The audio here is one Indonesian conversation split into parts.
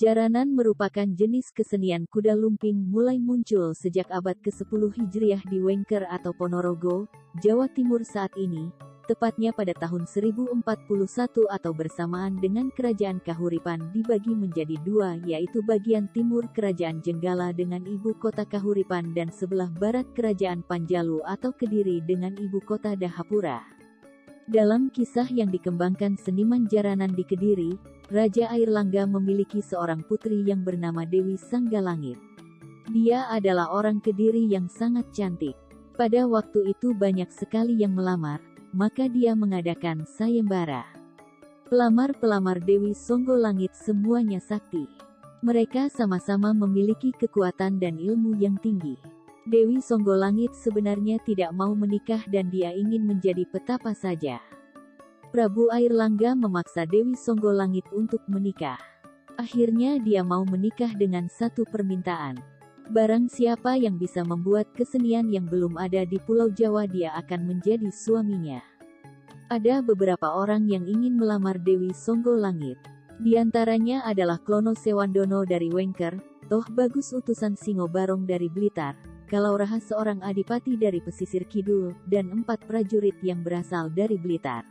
Jaranan merupakan jenis kesenian kuda lumping mulai muncul sejak abad ke-10 Hijriah di Wengker atau Ponorogo, Jawa Timur saat ini, tepatnya pada tahun 1041 atau bersamaan dengan Kerajaan Kahuripan dibagi menjadi dua, yaitu bagian timur Kerajaan Jenggala dengan ibu kota Kahuripan dan sebelah barat Kerajaan Panjalu atau Kediri dengan ibu kota Dahapura. Dalam kisah yang dikembangkan seniman jaranan di Kediri, Raja Airlangga memiliki seorang putri yang bernama Dewi Sanggalangit. Dia adalah orang Kediri yang sangat cantik. Pada waktu itu banyak sekali yang melamar, maka dia mengadakan sayembara. Pelamar-pelamar Dewi Songgolangit semuanya sakti. Mereka sama-sama memiliki kekuatan dan ilmu yang tinggi. Dewi Songgolangit sebenarnya tidak mau menikah dan dia ingin menjadi petapa saja. Prabu Airlangga memaksa Dewi Songgolangit untuk menikah. Akhirnya dia mau menikah dengan satu permintaan. Barang siapa yang bisa membuat kesenian yang belum ada di Pulau Jawa dia akan menjadi suaminya. Ada beberapa orang yang ingin melamar Dewi Songgolangit. Di antaranya adalah Klono Sewandono dari Wengker, Toh Bagus utusan Singo Barong dari Blitar, Kalauraha seorang adipati dari pesisir kidul, dan 4 prajurit yang berasal dari Blitar.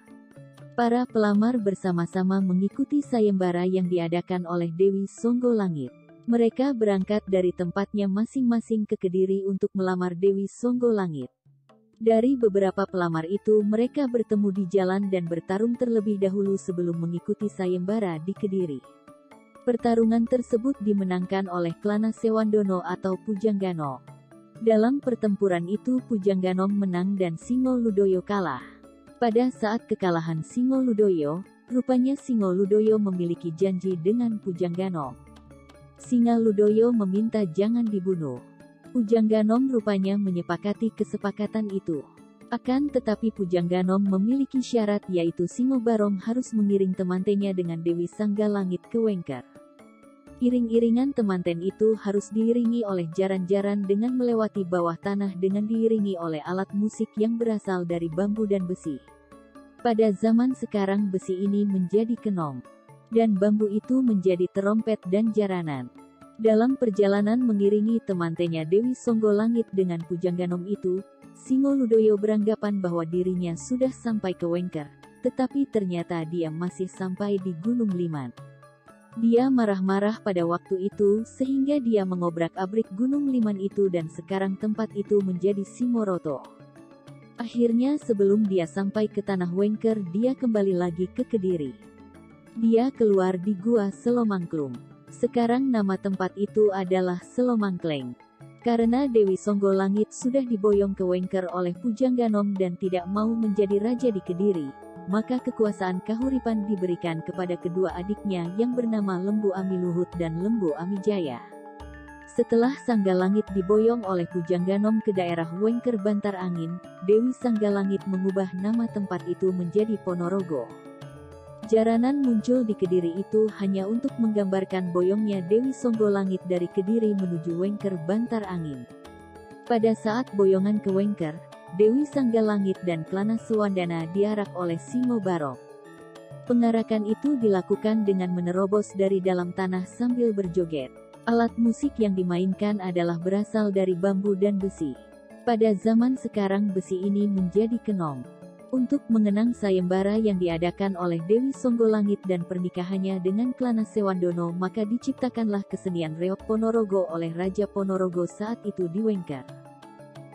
Para pelamar bersama-sama mengikuti sayembara yang diadakan oleh Dewi Songgolangit. Mereka berangkat dari tempatnya masing-masing ke Kediri untuk melamar Dewi Songgolangit. Dari beberapa pelamar itu mereka bertemu di jalan dan bertarung terlebih dahulu sebelum mengikuti sayembara di Kediri. Pertarungan tersebut dimenangkan oleh Klana Sewandono atau Pujanggano. Dalam pertempuran itu Pujangganom menang dan Singo Ludoyo kalah. Pada saat kekalahan Singo Ludoyo, rupanya Singo Ludoyo memiliki janji dengan Pujangganom. Singa Ludoyo meminta jangan dibunuh. Pujangganom rupanya menyepakati kesepakatan itu. Akan tetapi Pujangganom memiliki syarat yaitu Singo Barong harus mengiring temantenya dengan Dewi Sanggalangit ke Wengker. Iring-iringan temanten itu harus diiringi oleh jaran-jaran dengan melewati bawah tanah dengan diiringi oleh alat musik yang berasal dari bambu dan besi. Pada zaman sekarang besi ini menjadi kenong, dan bambu itu menjadi terompet dan jaranan. Dalam perjalanan mengiringi temantenya Dewi Songgolangit dengan Pujangganom itu, Singo Ludoyo beranggapan bahwa dirinya sudah sampai ke Wengker, tetapi ternyata dia masih sampai di Gunung Liman. Dia marah-marah pada waktu itu sehingga dia mengobrak-abrik Gunung Liman itu dan sekarang tempat itu menjadi Simoroto. Akhirnya sebelum dia sampai ke tanah Wengker dia kembali lagi ke Kediri. Dia keluar di Gua Selomangklung. Sekarang nama tempat itu adalah Selomangkleng. Karena Dewi Songgolangit sudah diboyong ke Wengker oleh Pujangganom dan tidak mau menjadi raja di Kediri, maka kekuasaan Kahuripan diberikan kepada kedua adiknya yang bernama Lembu Amiluhut dan Lembu Amijaya. Setelah Sanggalangit diboyong oleh Pujangganom ke daerah Wengker Bantar Angin, Dewi Sanggalangit mengubah nama tempat itu menjadi Ponorogo. Jaranan muncul di Kediri itu hanya untuk menggambarkan boyongnya Dewi Songgolangit dari Kediri menuju Wengker Bantar Angin. Pada saat boyongan ke Wengker, Dewi Sanggalangit dan Klana Sewandana diarak oleh Singo Barong. Pengarakan itu dilakukan dengan menerobos dari dalam tanah sambil berjoget. Alat musik yang dimainkan adalah berasal dari bambu dan besi. Pada zaman sekarang besi ini menjadi kenong. Untuk mengenang sayembara yang diadakan oleh Dewi Songgolangit dan pernikahannya dengan Klana Sewandono maka diciptakanlah kesenian reok Ponorogo oleh Raja Ponorogo saat itu di Wengker.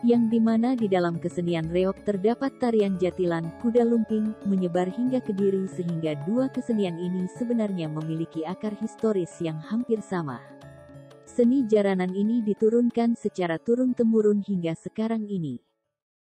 Yang dimana di dalam kesenian reok terdapat tarian jatilan, kuda lumping, menyebar hingga Kediri sehingga dua kesenian ini sebenarnya memiliki akar historis yang hampir sama. Seni jaranan ini diturunkan secara turun-temurun hingga sekarang ini.